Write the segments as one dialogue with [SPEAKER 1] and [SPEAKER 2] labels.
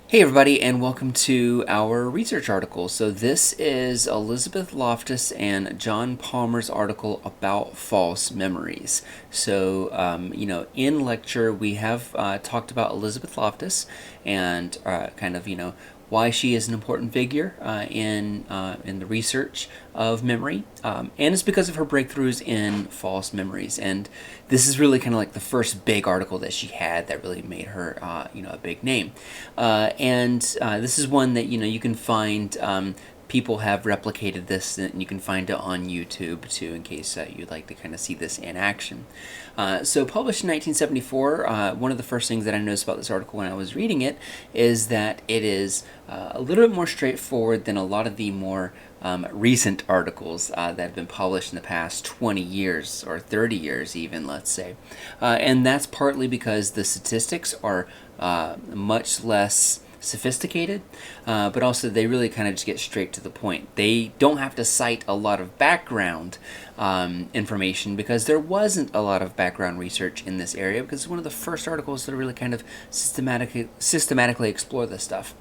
[SPEAKER 1] Hey everybody, and welcome to our research article. So this is Elizabeth Loftus and John Palmer's article about false memories. So, in lecture we have talked about Elizabeth Loftus and why she is an important figure in the research of memory, and it's because of her breakthroughs in false memories. And this is really kind of like the first big article that she had that really made her, a big name. And this is one that you can find. People have replicated this, and you can find it on YouTube too, in case you'd like to kind of see this in action. So published in 1974, one of the first things that I noticed about this article when I was reading it is that it is a little bit more straightforward than a lot of the more recent articles that have been published in the past 20 years or 30 years even, let's say. And that's partly because the statistics are much less sophisticated, but also they really kind of just get straight to the point. They don't have to cite a lot of background information because there wasn't a lot of background research in this area, because it's one of the first articles that really kind of systematically explore this stuff.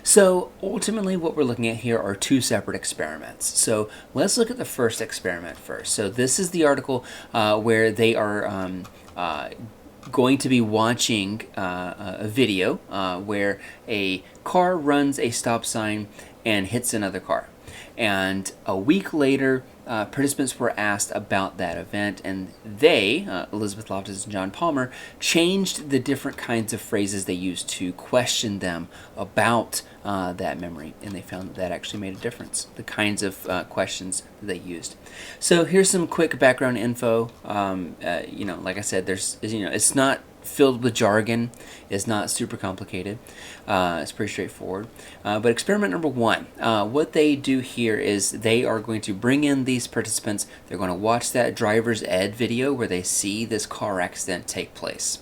[SPEAKER 1] So ultimately what we're looking at here are two separate experiments. So let's look at the first experiment first. So this is the article where they are going to be watching a video where a car runs a stop sign and hits another car. And a week later, participants were asked about that event, and they, Elizabeth Loftus and John Palmer, changed the different kinds of phrases they used to question them about that memory, and they found that actually made a difference, the kinds of questions that they used. So here's some quick background info. Like I said, it's not filled with jargon. It's not super complicated. It's pretty straightforward. But experiment number one, what they do here is they are going to bring in these participants. They're going to watch that driver's ed video where they see this car accident take place.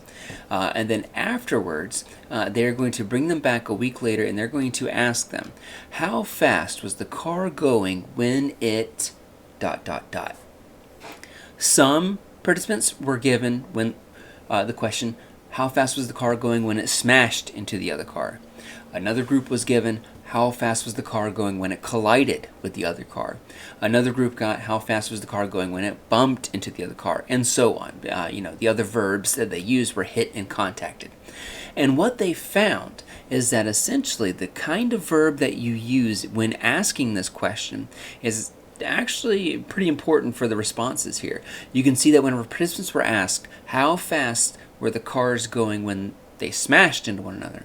[SPEAKER 1] And then afterwards, they're going to bring them back a week later, and they're going to ask them, how fast was the car going when it ... Some participants were given the question, how fast was the car going when it smashed into the other car? Another group was given, how fast was the car going when it collided with the other car? Another group got, how fast was the car going when it bumped into the other car? And so on. The other verbs that they used were hit and contacted. And what they found is that essentially the kind of verb that you use when asking this question is actually pretty important for the responses here. You can see that whenever participants were asked how fast were the cars going when they smashed into one another,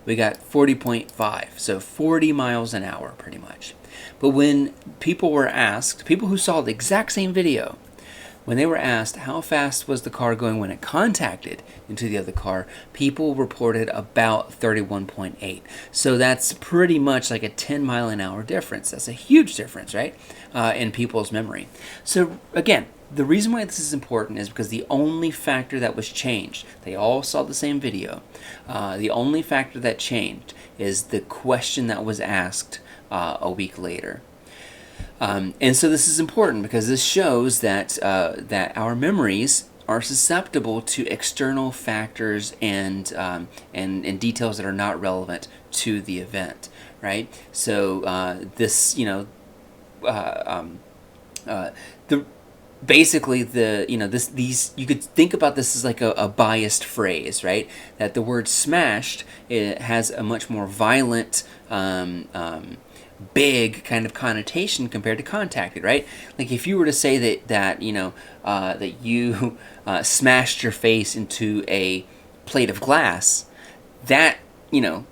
[SPEAKER 1] we got 40.5, so 40 miles an hour pretty much. But when people were asked, people who saw the exact same video, when they were asked how fast was the car going when it contacted into the other car, people reported about 31.8. So that's pretty much like a 10-mile-an-hour difference. That's a huge difference, right, in people's memory. So again, the reason why this is important is because the only factor that was changed, they all saw the same video, the only factor that changed is the question that was asked a week later. And so this is important because this shows that our memories are susceptible to external factors and details that are not relevant to the event, right? So these you could think about this as like a biased phrase, right? That the word smashed, it has a much more violent big kind of connotation compared to contacted, right? Like if you were to say that you smashed your face into a plate of glass, that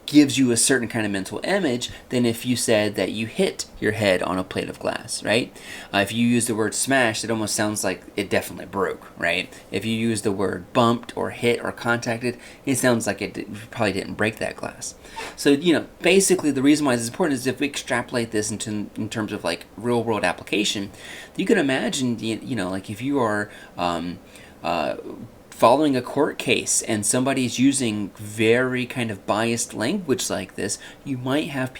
[SPEAKER 1] gives you a certain kind of mental image than if you said that you hit your head on a plate of glass, right? If you use the word smashed, it almost sounds like it definitely broke, right? If you use the word bumped or hit or contacted, it sounds like it probably didn't break that glass. So, basically the reason why this is important is if we extrapolate this in terms of like real world application, you can imagine, like if you are following a court case and somebody's using very kind of biased language like this, you might have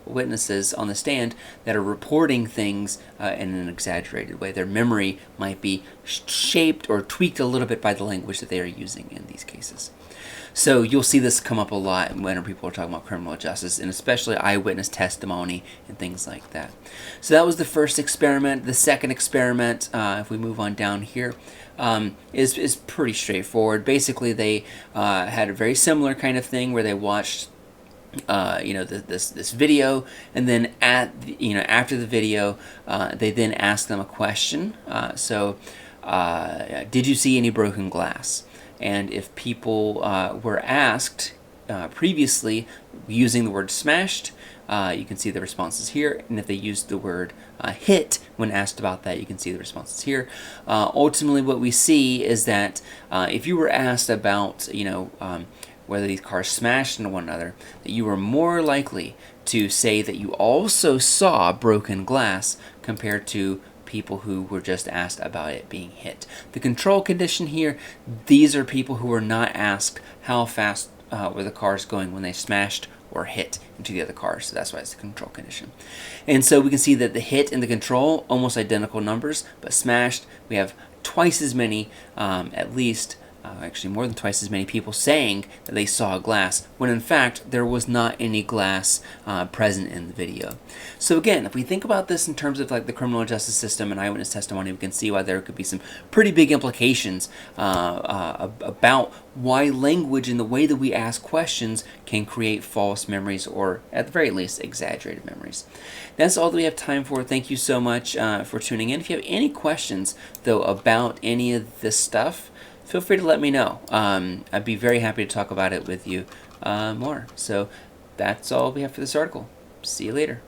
[SPEAKER 1] witnesses on the stand that are reporting things in an exaggerated way. Their memory might be shaped or tweaked a little bit by the language that they are using in these cases. So you'll see this come up a lot when people are talking about criminal justice, and especially eyewitness testimony and things like that. So that was the first experiment. The second experiment, if we move on down here, is pretty straightforward. Basically, they had a very similar kind of thing where they watched this video, and then after the video, they then asked them a question. Did you see any broken glass? And if people were asked previously using the word smashed, you can see the responses here. And if they used the word hit when asked about that, you can see the responses here. Ultimately, what we see is that if you were asked about, whether these cars smashed into one another, that you were more likely to say that you also saw broken glass compared to people who were just asked about it being hit. The control condition here, these are people who were not asked how fast were the cars going when they smashed or hit into the other cars. So that's why it's the control condition. And so we can see that the hit and the control, almost identical numbers, but smashed, we have twice as many, at least, actually more than twice as many people saying that they saw glass, when in fact there was not any glass present in the video. So again, if we think about this in terms of like the criminal justice system and eyewitness testimony, we can see why there could be some pretty big implications about why language and the way that we ask questions can create false memories, or at the very least exaggerated memories. That's all that we have time for. Thank you so much for tuning in. If you have any questions though about any of this stuff, feel free to let me know. I'd be very happy to talk about it with you more. So that's all we have for this article. See you later.